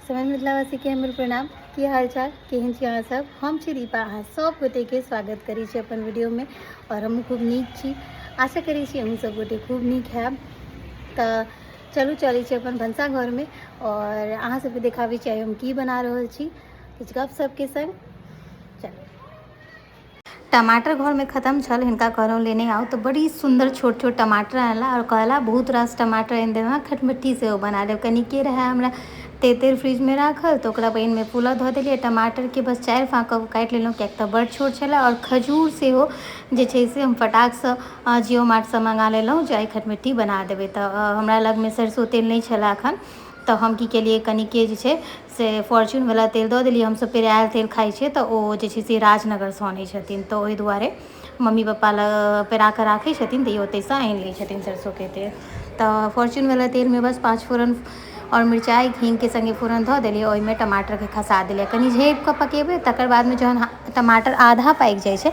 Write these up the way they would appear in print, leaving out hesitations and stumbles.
समझ मिथिलावासी के हमर प्रणाम। की हाल चाल, केहन छी अहाँ सब? हम छी दीपा, अहाँ सब गोटे के स्वागत करै छी अपन वीडियो में। और हम खूब नीक छी, आशा करै छी अहूँ सब गोटे खूब नीक हैब। तऽ चलू चलै छी अपन भनसा घर में और अहाँ सबके देखाबै छी हम की बना रहल छी किछु गपशप के संग। चलू। टमाटर घर में खत्म छल, हिनका कहलहुँ लेने आओ तो बड़ी सुंदर छोट छोट टमाटर आनला और कहला बहुत रास टमाटर आनि देना, खटमिट्ठी सेहो बना लेब। कनिके रहे हमरा तेतर फ्रिज में राखल तो ओकरा पानि में फूलऽ धऽ देलियै। टमाटर के बस 4 फाँक काटि लेलहुँ किएक तऽ बड़ छोट छलै। और खजूर सेहो जे छै से हम फटाकसँ जियो मार्टसँ मंगा लेलहुँ जे आइ खटमिट्ठी बना देबै। तऽ हमरा लगमे सरिसो तेल नहि छलै एखन, तऽ हम की केलियै कनिके जे छै से फॉर्च्यूनवला तेल दऽ देलियै। हमसब पेरायल तेल खाइ छियै तऽ ओ जे छै से राजनगरसँ आनै छथिन, तऽ ओहि दुआरे मम्मी पप्पा लग पेरा कऽ राखै छथिन तऽ ई ओतयसँ आनि लै छथिन सरिसोके तेल। तऽ फॉर्च्यूनवला तेलमे बस 5 फोरन और मिरचाई हींगके संगे फोरन धऽ देलियै। ओहिमे टमाटरके खसा देलियै, कनि झेप कऽ पकेबै। तकर बादमे जहन टमाटर आधा पाकि जाइ छै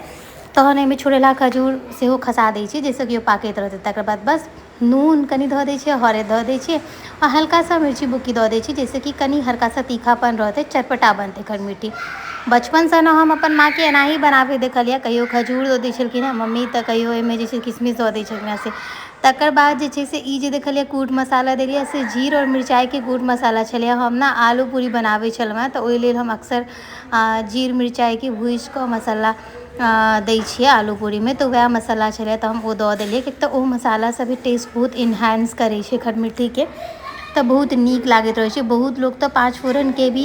तहन एहिमे छोड़ेला खजूर सेहो खसा दै छियै जाहिसँ कि ओ पाकैत रहतै। तकर बाद बस नून कनि धऽ दै छियै, हरदि धऽ दै छियै आ हल्का सा मिर्ची बुक्की दऽ दै छियै जाहिसँ कि कनि हल्का सा तीखापन रहतै, चटपटा बनतै खटमिट्ठी। बचपनसँ ने हम अपन माँके एनाही बनाबैत देखलियै, कहियो खजूर दऽ दै छलखिन हेँ मम्मी तऽ कहियो ओहिमे जे छै किशमिश दऽ दै छलखिन हेँ से। तकर बाद जे छै से ई जे देखलियै कूट मसाला देलियै से जीर और मिरचाइके कूट मसाला छलै। हम ने आलू पूरी बनाबै छलहुँ हेँ तऽ ओहि लेल हम अक्सर जीर मिरचाइके भूजि कऽ मसाला दै छियै आलू पूरीमे, तऽ वएह मसाला छलै तऽ हम ओ दऽ देलियै। किएक तऽ ओ मसालासँ भी टेस्ट बहुत इन्हांस करै छै खटमिट्ठीके, तऽ बहुत नीक लागैत रहै छै। बहुत लोक तऽ 5 फोरनके भी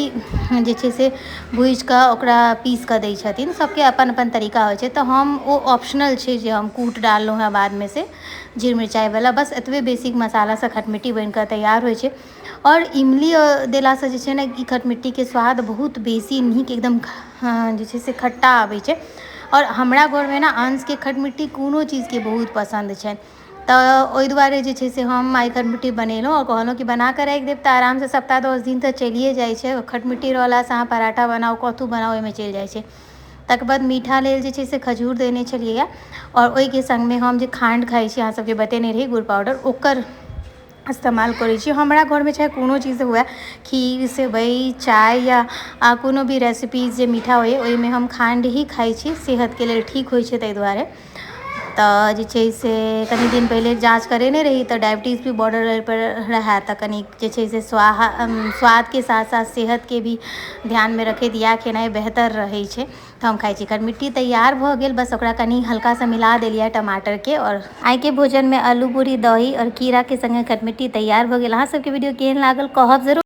जे छै से भूजि कऽ ओकरा पीस कऽ दै छथिन, सबके अपन अपन तरीका होइ छै। तऽ हम ओ ऑप्शनल छै जे हम कूट डाललहुँ हेँ बादमे से जीर मिरचाइवला, बस एतबे बेसिक मसालासँ खटमिट्ठी बनिकऽ तैयार होइ छै। और इमली देलासँ जे छै ने ई खटमिट्ठीके स्वाद बहुत बेसी नीक एकदम जे छै से खट्टा आबै छै। और हमरा घरमे ने अंशके खटमिट्ठी कोनो चीजके बहुत पसन्द छै, तऽ ओहि दुआरे जे छै से हम आइ खटमिट्ठी बनेलहुँ और कहलहुँ कि बना कऽ राखि देब तऽ आरामसँ सप्ताह 10 दिन तऽ चलिए जाइ छै। खटमिट्ठी रहलासँ अहाँ पराठा बनाउ कथु बनाउ ओहिमे चलि जाइ छै। तकर बाद मीठा लेल जे छै से खजूर देने छलियै और ओहिके संगमे हम जे खाण्ड खाइ छी अहाँ सबके बतेने रही गुड़ पाउडर, ओकर इस्तेमाल करै छी। हमरा घरमे चाहे कोनो चीज हुए, खीर सेवइ चाय या कोनो भी रेसिपीज जे मीठा होइए ओहिमे हम खाण्ड ही खाइ छी, सेहतके लेल ठीक होइ छै ताहि दुआरे। तऽ जे छै से कनि दिन पहिले जाँच करेने रही तऽ डायबिटीज़ भी बॉर्डर पर रहै, तऽ कनि जे छै से स्वादके साथ साथ सेहतके भी ध्यानमे रखैत इएह खेनाइ बेहतर रहै छै। तऽ हम खाइ छी। खटमिट्ठी तैयार भऽ गेल, बस ओकरा कनि हल्का सा मिला देलियै टमाटरके। और आइके भोजनमे आलू पूरी दही और कीड़ाके संगे खटमिट्ठी तैयार भऽ गेल। अहाँ सबके वीडियो केहन लागल कहब जरूर।